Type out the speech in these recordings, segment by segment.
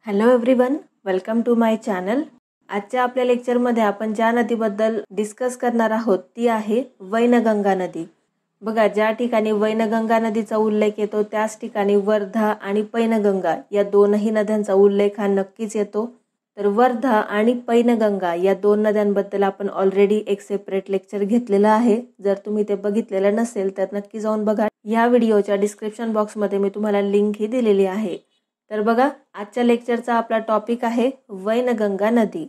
Hello everyone, welcome to my channel. आजच्या आपल्या लेक्चरमध्ये आपण ज्या नदीबद्दल डिस्कस करणार आहोत ती आहे वैनगंगा नदी। बघा, ज्या ठिकाणी वैनगंगा नदीचा उल्लेख येतो त्याच ठिकाणी वर्धा आणि पैनगंगा या दोनही नद्यांचा उल्लेख हा नक्कीच येतो। तर वर्धा आणि पैनगंगा या दोन नद्यांबद्दल आपण ऑलरेडी एक सेपरेट लेक्चर घेतलेलं आहे। जर तुम्ही ते बघितलेलं नसेल तर नक्की जाऊन बघा। या व्हिडिओच्या डिस्क्रिप्शन बॉक्समध्ये मी तुम्हाला लिंक ही दिलेली आहे। तर बघा, आजच्या लेक्चरचा आपला टॉपिक आहे वैनगंगा नदी।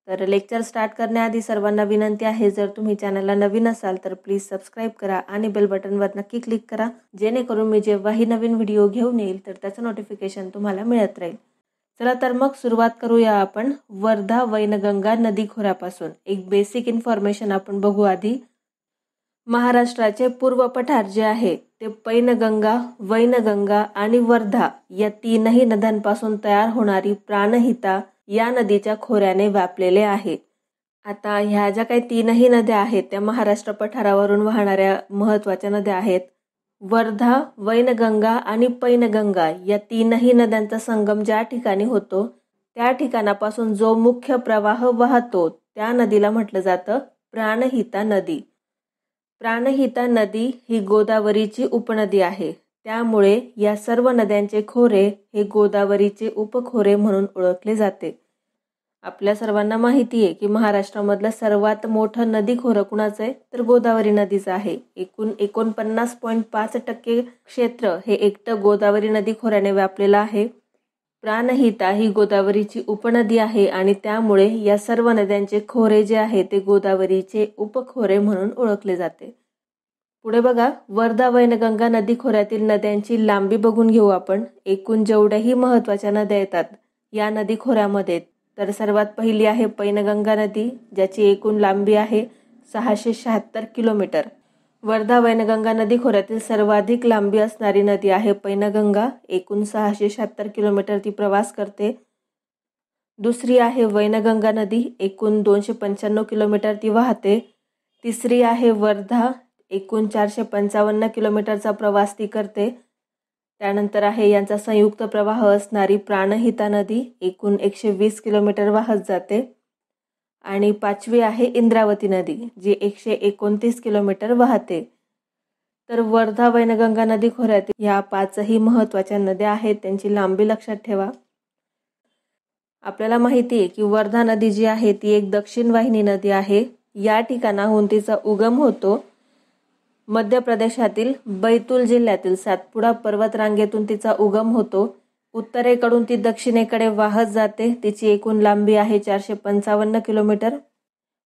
तर लेक्चर स्टार्ट करण्याआधी सर्वांना विनंती आहे, जर तुम्ही चॅनलला नवीन असाल तर प्लीज सबस्क्राइब करा आणि बेल बटनवर नक्की क्लिक करा, जेणेकरून मी जेव्हाही नवीन व्हिडिओ घेऊन येईल तर त्याचं नोटिफिकेशन तुम्हाला मिळत राहील। चला तर मग सुरुवात करूया आपण वर्धा वैनगंगा नदी खोऱ्यापासून। एक बेसिक इन्फॉर्मेशन आपण बघू आधी। महाराष्ट्राचे पूर्व पठार जे आहे ते पैनगंगा, वैनगंगा आणि वर्धा या तीनही नद्यांपासून तयार होणारी प्राणहिता या नदीच्या खोऱ्याने व्यापलेले आहे। आता ह्या ज्या काही तीनही नद्या आहेत त्या महाराष्ट्र पठारावरून वाहणाऱ्या महत्त्वाच्या नद्या आहेत। वर्धा, वैनगंगा आणि पैनगंगा या तीनही नद्यांचा संगम ज्या ठिकाणी होतो त्या ठिकाणापासून जो मुख्य प्रवाह वाहतो त्या नदीला म्हटलं जातं प्राणहिता नदी। प्राणहिता नदी ही गोदावरीची उपनदी आहे, त्यामुळे या सर्व नद्यांचे खोरे हे गोदावरीचे उपखोरे म्हणून ओळखले जाते। आपल्या सर्वांना माहिती आहे की महाराष्ट्रामधलं सर्वात मोठं नदी खोरं कुणाचं आहे, तर गोदावरी नदीचं आहे। एकूण 49.5% क्षेत्र हे एकटं गोदावरी नदी खोऱ्याने व्यापलेलं आहे। प्राणहिता ही गोदावरीची उपनदी आहे आणि त्यामुळे या सर्व नद्यांचे खोरे जे आहे ते गोदावरीचे उपखोरे म्हणून ओळखले जाते। पुढे बघा, वर्धा वैनगंगा नदी खोऱ्यातील नद्यांची लांबी बघून घेऊ आपण। एकूण जेवढ्याही महत्त्वाच्या नद्या येतात या नदी खोऱ्यामध्ये, तर सर्वात पहिली आहे पैनगंगा नदी, ज्याची एकूण लांबी आहे 676 किलोमीटर। वर्धा वैनगंगा नदी खोऱ्यातील सर्वाधिक लांबी असणारी नदी आहे पैनगंगा, एकूण 676 किलोमीटर ती प्रवास करते। दुसरी आहे वैनगंगा नदी, एकूण 295 किलोमीटर ती वाहते। तिसरी आहे वर्धा, एकूण 455 किलोमीटरचा प्रवास ती करते। त्यानंतर आहे यांचा संयुक्त प्रवाह असणारी प्राणहिता नदी, एकूण 120 किलोमीटर वाहत जाते। आणि पाचवी आहे इंद्रावती नदी, जी 129 किलोमीटर वाहते। तर वर्धा वैनगंगा नदी खोऱ्यातील ह्या पाचही महत्त्वाच्या नद्या आहेत, त्यांची लांबी लक्षात ठेवा। आपल्याला माहिती आहे की वर्धा नदी जी आहे ती एक दक्षिण वाहिनी नदी आहे। या ठिकाणाहून तिचा उगम होतो मध्य प्रदेशातील बैतूल जिल्ह्यातील सातपुडा पर्वतरांगेतून तिचा उगम होतो। उत्तरेकडून ती दक्षिणेकडे वाहत जाते। तिची एकूण लांबी आहे 455 किलोमीटर।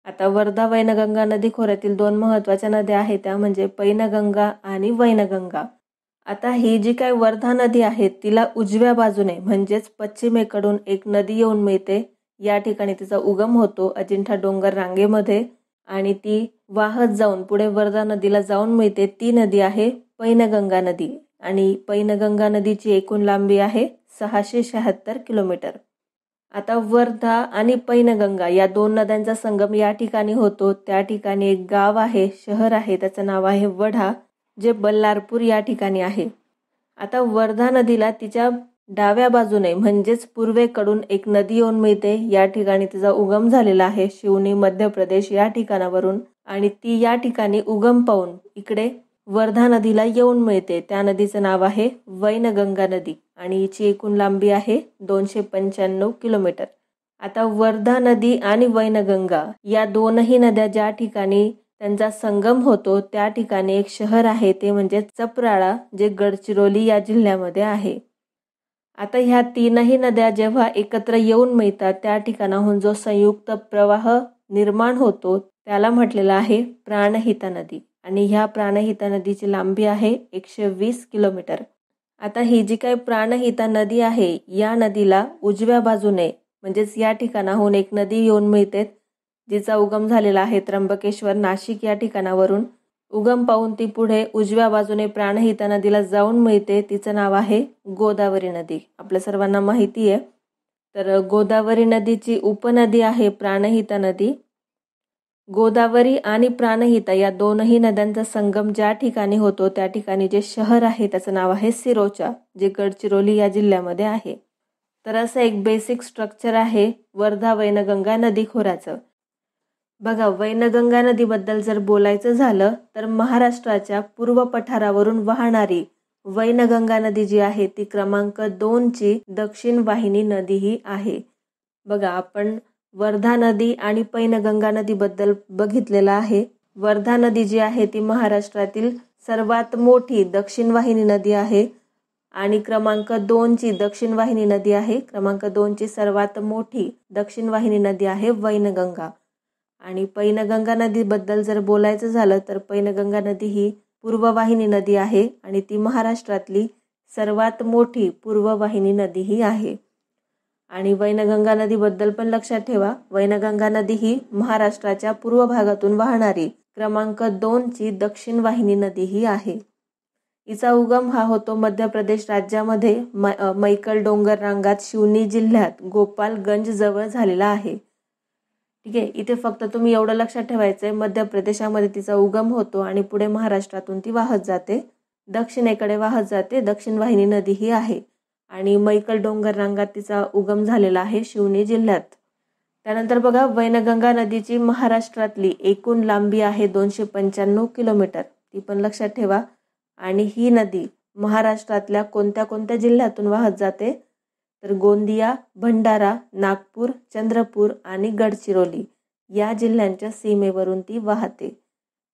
आता वर्धा वैनगंगा नदी खोऱ्यातील दोन महत्त्वाच्या नद्या आहेत त्या म्हणजे पैनगंगा आणि वैनगंगा। आता ही जी काही वर्धा नदी आहे तिला उजव्या बाजूने म्हणजेच पश्चिमेकडून एक नदी येऊन मिळते। या ठिकाणी तिचा उगम होतो अजिंठा डोंगर रांगेमध्ये आणि ती वाहत जाऊन पुढे वर्धा नदीला जाऊन मिळते। ती नदी आहे पैनगंगा नदी आणि पैनगंगा नदीची एकूण लांबी आहे 676 किलोमीटर। आता वर्धा आणि पैनगंगा या दोन नद्यांचा संगम या ठिकाणी होतो। त्या ठिकाणी एक गाव आहे, शहर आहे, त्याचं नाव आहे वढा, जे बल्लारपूर या ठिकाणी आहे। आता वर्धा नदीला तिच्या डाव्या बाजूने म्हणजेच पूर्वेकडून एक नदी येऊन मिळते। या ठिकाणी तिचा उगम झालेला आहे शिवनी मध्य प्रदेश या ठिकाणावरून आणि ती या ठिकाणी उगम पावून इकडे वर्धा नदीला येऊन मिळते। त्या नदीचं नाव आहे वैनगंगा नदी आणि हिची एकूण लांबी आहे 295 किलोमीटर। आता वर्धा नदी आणि वैनगंगा या दोनही नद्या ज्या ठिकाणी त्यांचा संगम होतो त्या ठिकाणी एक शहर आहे, ते म्हणजे चपराळा, जे गडचिरोली या जिल्ह्यामध्ये आहे। आता ह्या तीनही नद्या जेव्हा एकत्र येऊन मिळतात त्या ठिकाणाहून जो संयुक्त प्रवाह निर्माण होतो त्याला म्हटलेलं आहे प्राणहिता नदी आणि ह्या प्राणहिता नदीची लांबी आहे 120 किलोमीटर। आता ही जी काही प्राणहिता नदी आहे या नदीला उजव्या बाजूने म्हणजेच या ठिकाणाहून एक नदी येऊन मिळते, जिचा उगम झालेला आहे त्र्यंबकेश्वर नाशिक या ठिकाणावरून। उगम पावून ती पुढे उजव्या बाजूने प्राणहिता नदीला जाऊन मिळते, तिचं नाव आहे गोदावरी नदी। आपल्या सर्वांना माहिती आहे। तर गोदावरी नदीची उपनदी आहे प्राणहिता नदी। गोदावरी आणि प्राणहिता या दोनही नद्यांचा संगम ज्या ठिकाणी होतो त्या ठिकाणी जे शहर आहे त्याचं नाव आहे सिरोचा, जे गडचिरोली या जिल्ह्यामध्ये आहे। तर असं एक बेसिक स्ट्रक्चर आहे वर्धा वैनगंगा नदी खोऱ्याचं. बघा, वैनगंगा नदीबद्दल जर बोलायचं झालं तर महाराष्ट्राच्या पूर्व पठारावरून वाहणारी वैनगंगा नदी जी आहे ती क्रमांक 2 ची दक्षिण वाहिनी नदी ही आहे. बघा, आपण वर्धा नदी आणि पैनगंगा नदीबद्दल बघितलेलं आहे. वर्धा नदी जी आहे ती महाराष्ट्रातील सर्वात मोठी दक्षिण वाहिनी नदी आहे आणि क्रमांक 2 ची दक्षिण वाहिनी नदी आहे. क्रमांक 2 ची सर्वात मोठी दक्षिण वाहिनी नदी आहे वैनगंगा. आणि पैनगंगा नदीबद्दल जर बोलायचं झालं तर पैनगंगा नदी ही पूर्ववाहिनी नदी आहे आणि ती महाराष्ट्रातली सर्वात मोठी पूर्ववाहिनी नदी ही आहे. आणि वैनगंगा नदीबद्दल पण लक्षात ठेवा, वैनगंगा नदी ही महाराष्ट्राच्या पूर्व भागातून वाहणारी क्रमांक 2 ची दक्षिण वाहिनी नदी ही आहे. हिचा उगम हा होतो मध्य प्रदेश राज्यामध्ये मैकल डोंगर रांगात शिवनी जिल्ह्यात गोपालगंज जवळ झालेला आहे. ठीक आहे, इथे फक्त तुम्ही एवढं लक्षात ठेवायचं आहे, मध्य प्रदेशामध्ये तिचा उगम होतो आणि पुढे महाराष्ट्रातून ती वाहत जाते, दक्षिणेकडे वाहत जाते. दक्षिण वाहिनी नदी ही आहे आणि मैकल डोंगर रांगात तिचा उगम झालेला आहे शिवनी जिल्ह्यात. त्यानंतर बघा, वैनगंगा नदीची महाराष्ट्रातली एकूण लांबी आहे 295 किलोमीटर. ती पण लक्षात ठेवा. आणि ही नदी महाराष्ट्रातल्या कोणत्या कोणत्या जिल्ह्यातून वाहत जाते तर गोंदिया, भंडारा, नागपूर, चंद्रपूर आणि गडचिरोली या जिल्ह्यांच्या सीमेवरून ती वाहते.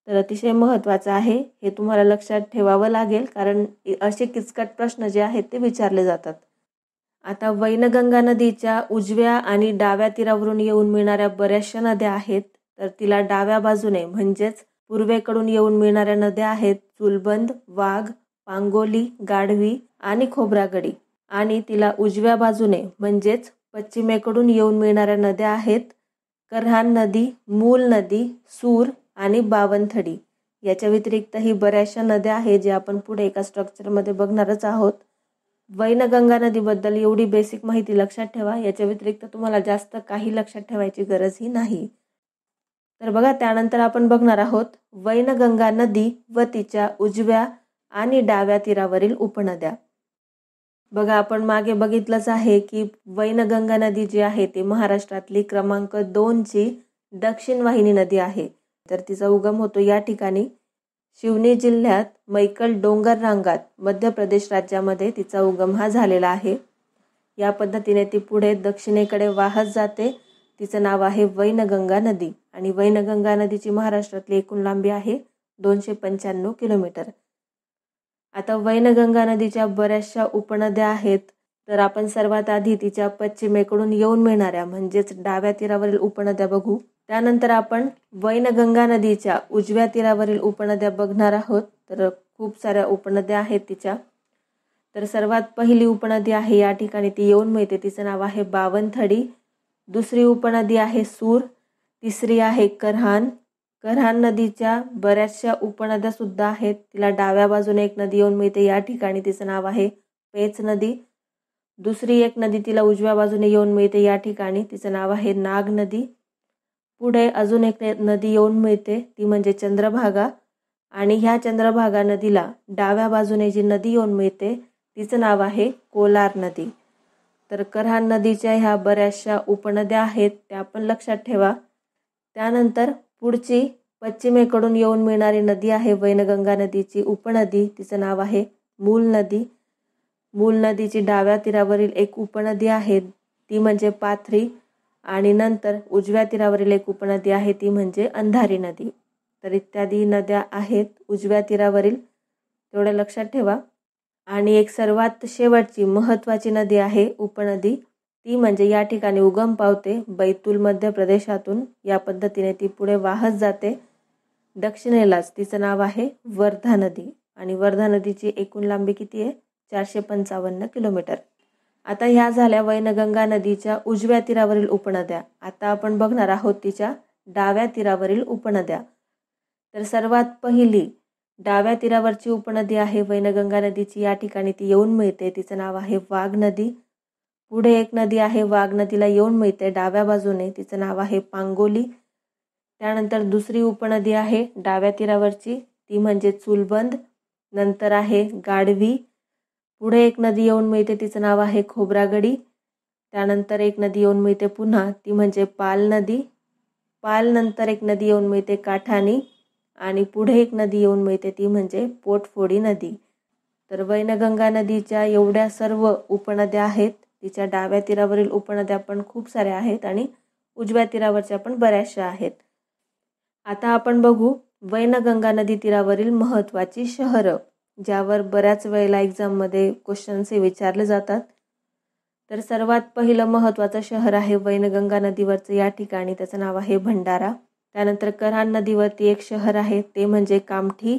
तर अतिशय महत्त्वाचं आहे, हे तुम्हाला लक्षात ठेवावं लागेल कारण असे किचकट प्रश्न जे आहेत ते विचारले जातात. आता वैनगंगा नदीच्या उजव्या आणि डाव्या तीरावरून येऊन मिळणाऱ्या बऱ्याचशा नद्या आहेत. तर तिला डाव्या बाजूने म्हणजेच पूर्वेकडून येऊन मिळणाऱ्या नद्या आहेत चुलबंद, वाघ, पांगोली, गाढवी आणि खोब्रागडी. आणि तिला उजव्या बाजूने म्हणजेच पश्चिमेकडून येऊन मिळणाऱ्या नद्या आहेत करहान नदी, मूल नदी, सूर आणि बावनथडी. याच्या व्यतिरिक्त ही बऱ्याचशा नद्या आहेत जे आपण पुढे एका स्ट्रक्चरमध्ये बघणारच आहोत. वैनगंगा नदीबद्दल एवढी बेसिक माहिती लक्षात ठेवा. याच्या व्यतिरिक्त तुम्हाला जास्त काही लक्षात ठेवायची गरजही नाही. तर बघा, त्यानंतर आपण बघणार आहोत वैनगंगा नदी व तिच्या उजव्या आणि डाव्या तीरावरील उपनद्या. बघा, आपण मागे बघितलंच आहे की वैनगंगा नदी जी आहे ती महाराष्ट्रातली क्रमांक 2 ची दक्षिण वाहिनी नदी आहे. तर तिचा उगम होतो या ठिकाणी शिवनी जिल्ह्यात मैकल डोंगर रांगात मध्य प्रदेश राज्यामध्ये तिचा उगम हा झालेला आहे. या पद्धतीने ती पुढे दक्षिणेकडे वाहत जाते. तिचं नाव आहे वैनगंगा नदी आणि वैनगंगा नदीची महाराष्ट्रातली एकूण लांबी आहे 295 किलोमीटर. आता वैनगंगा नदीच्या बऱ्याचशा उपनद्या आहेत. तर आपण सर्वात आधी तिच्या पश्चिमेकडून येऊन मिळणाऱ्या म्हणजेच डाव्या तीरावरील उपनद्या बघू. त्यानंतर आपण वैनगंगा नदीच्या उजव्या तीरावरील उपनद्या बघणार आहोत. तर खूप साऱ्या उपनद्या आहेत तिच्या. तर सर्वात पहिली उपनदी आहे या ठिकाणी ती येऊन मिळते, तिचं नाव आहे बावनथडी. दुसरी उपनदी आहे सूर. तिसरी आहे करहान. करहान नदीच्या बऱ्याचशा उपनद्या सुद्धा आहेत. तिला डाव्या बाजूने एक नदी येऊन मिळते या ठिकाणी, तिचं नाव आहे पेच नदी. दुसरी एक नदी तिला उजव्या बाजूने येऊन मिळते या ठिकाणी, तिचं नाव आहे नाग नदी. पुढे अजून एक नदी येऊन मिळते ती म्हणजे चंद्रभागा. आणि ह्या चंद्रभागा नदीला डाव्या बाजूने जी नदी येऊन मिळते तिचं नाव आहे कोलार नदी. तर करहान नदीच्या ह्या बऱ्याचशा उपनद्या आहेत त्या पण लक्षात ठेवा. त्यानंतर पुढची पश्चिमेकडून येऊन मिळणारी नदी आहे वैनगंगा नदीची उपनदी, तिचं नाव आहे मूल नदी. मूल नदीची डाव्या तीरावरील एक उपनदी आहे ती म्हणजे पाथरी आणि नंतर उजव्या तीरावरील एक उपनदी आहे ती म्हणजे अंधारी नदी. तर इत्यादी नद्या आहेत उजव्या तीरावरील, तेवढं लक्षात ठेवा. आणि एक सर्वात शेवटची महत्त्वाची नदी आहे उपनदी, ती म्हणजे या ठिकाणी उगम पावते बैतूल मध्य प्रदेशातून. या पद्धतीने ती पुढे वाहत जाते दक्षिणेलाच. तिचं नाव आहे वर्धा नदी आणि वर्धा नदीची एकूण लांबी किती आहे 455 किलोमीटर. आता ह्या झाल्या वैनगंगा नदीच्या उजव्या तीरावरील उपनद्या. आता आपण बघणार आहोत तिच्या डाव्या तीरावरील उपनद्या. तर सर्वात पहिली डाव्या तीरावरची उपनदी आहे वैनगंगा नदीची, या ठिकाणी ती येऊन मिळते, तिचं नाव आहे वाघ नदी. पुढे एक नदी आहे वाघ नदीला येऊन मिळते डाव्या बाजूने, तिचं नाव आहे पांगोली. त्यानंतर दुसरी उपनदी आहे डाव्या तीरावरची ती म्हणजे चुलबंद. नंतर आहे गाढवी. पुढे एक नदी येऊन मिळते तिचं नाव आहे खोब्रागडी. त्यानंतर एक नदी येऊन मिळते पुन्हा, ती म्हणजे पाल नदी. पाल नंतर एक नदी येऊन मिळते काठानी आणि पुढे एक नदी येऊन मिळते ती म्हणजे पोटफोडी नदी. तर वैनगंगा नदीच्या एवढ्या सर्व उपनद्या आहेत. तिच्या डाव्या तीरावरील उपनद्या पण खूप साऱ्या आहेत आणि उजव्या तीरावरच्या पण बऱ्याचशा आहेत. आता आपण बघू वैनगंगा नदी तीरावरील महत्त्वाची शहरं, ज्यावर बऱ्याच वेळेला एक्झाममध्ये क्वेश्चन्स हे विचारले जातात. तर सर्वात पहिलं महत्त्वाचं शहर आहे वैनगंगा नदीवरचं या ठिकाणी, त्याचं नाव आहे भंडारा. त्यानंतर कऱ्हाण नदीवरती एक शहर आहे ते म्हणजे कामठी.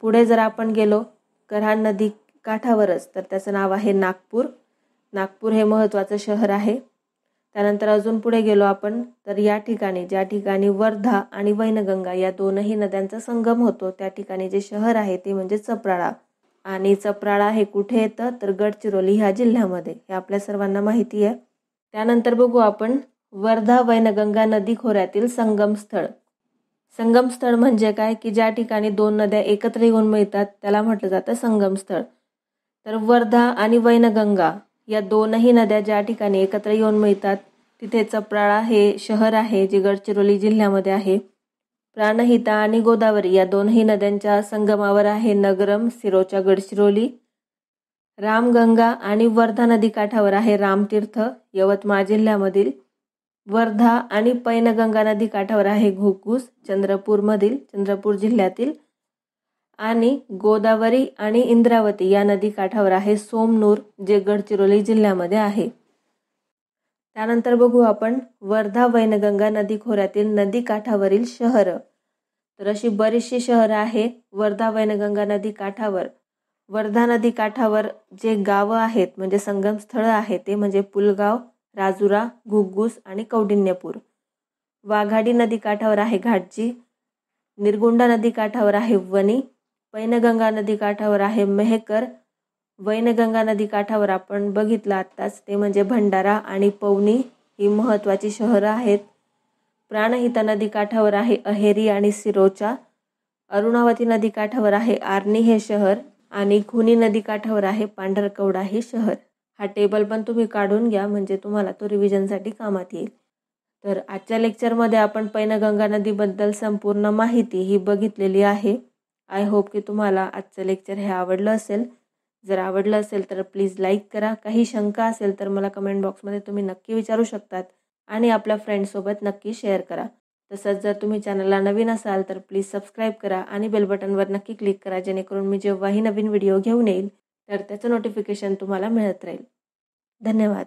पुढे जर आपण गेलो कऱ्हाण नदी काठावरच तर त्याचं नाव आहे नागपूर. नागपूर हे महत्त्वाचं शहर आहे. त्यानंतर अजून पुढे गेलो आपण तर या ठिकाणी ज्या ठिकाणी वर्धा आणि वैनगंगा या दोनही नद्यांचा संगम होतो त्या ठिकाणी जे शहर आहे ते म्हणजे चप्राळा. आणि चप्राळा हे कुठे येतं तर गडचिरोली ह्या जिल्ह्यामध्ये, हे आपल्या सर्वांना माहिती आहे. त्यानंतर बघू आपण वर्धा वैनगंगा नदी खोऱ्यातील संगमस्थळ. संगमस्थळ म्हणजे काय की ज्या ठिकाणी दोन नद्या एकत्र येऊन मिळतात त्याला म्हटलं जातं संगमस्थळ. तर वर्धा आणि वैनगंगा या दोनही नद्या ज्या ठिकाणी एकत्र येऊन मिळतात तिथे चप्राळा हे शहर आहे जे गडचिरोली जिल्ह्यामध्ये आहे. प्राणहिता आणि गोदावरी या दोनही नद्यांच्या संगमावर आहे नगरम सिरोचा गडचिरोली. रामगंगा आणि वर्धा नदी काठावर आहे रामतीर्थ यवतमाळ जिल्ह्यामधील. वर्धा आणि पैनगंगा नदी काठावर आहे घुग्गुस चंद्रपूर जिल्ह्यातील. आणि गोदावरी आणि इंद्रावती या नदी काठावर आहे सोमनूर जे गडचिरोली जिल्ह्यामध्ये आहे. त्यानंतर बघू आपण वर्धा वैनगंगा नदी खोऱ्यातील नदी काठावरील शहरं. तर अशी बरीचशी शहरं आहे वर्धा वैनगंगा नदी काठावर. वर्धा नदी काठावर जे गावं आहेत म्हणजे संगमस्थळं आहेत ते म्हणजे पुलगाव, राजुरा, घुग्गुस आणि कौंडिण्यपूर. वाघाडी नदी काठावर आहे घाटजी. निरगुंडा नदी काठावर आहे वणी. पैनगंगा नदी काठावर आहे मेहकर. वैनगंगा नदी काठावर आपण बघितलं आत्ताच ते म्हणजे भंडारा आणि पवनी ही महत्त्वाची शहरं आहेत. प्राणहिता नदी काठावर आहे अहेरी आणि सिरोचा. अरुणावती नदी काठावर आहे आर्णी हे शहर आणि खुनी नदी काठावर आहे पांढरकवडा हे शहर. हा टेबल पण तुम्ही काढून घ्या म्हणजे तुम्हाला तो रिव्हिजनसाठी कामात येईल. तर आजच्या लेक्चरमध्ये आपण पैनगंगा नदीबद्दल संपूर्ण माहिती ही बघितलेली आहे. आय होप की तुम्हाला आजचं लेक्चर हे आवडलं असेल. जर आवडलं असेल तर प्लीज लाईक करा. काही शंका असेल तर मला कमेंट बॉक्समध्ये तुम्ही नक्की विचारू शकतात आणि आपल्या फ्रेंड्ससोबत नक्की शेअर करा. तसंच जर तुम्ही चॅनलला नवीन असाल तर प्लीज सबस्क्राईब करा आणि बेल बटनवर नक्की क्लिक करा जेणेकरून मी जेव्हाही नवीन व्हिडिओ घेऊन येईल तर त्याचं नोटिफिकेशन तुम्हाला मिळत राहील. धन्यवाद.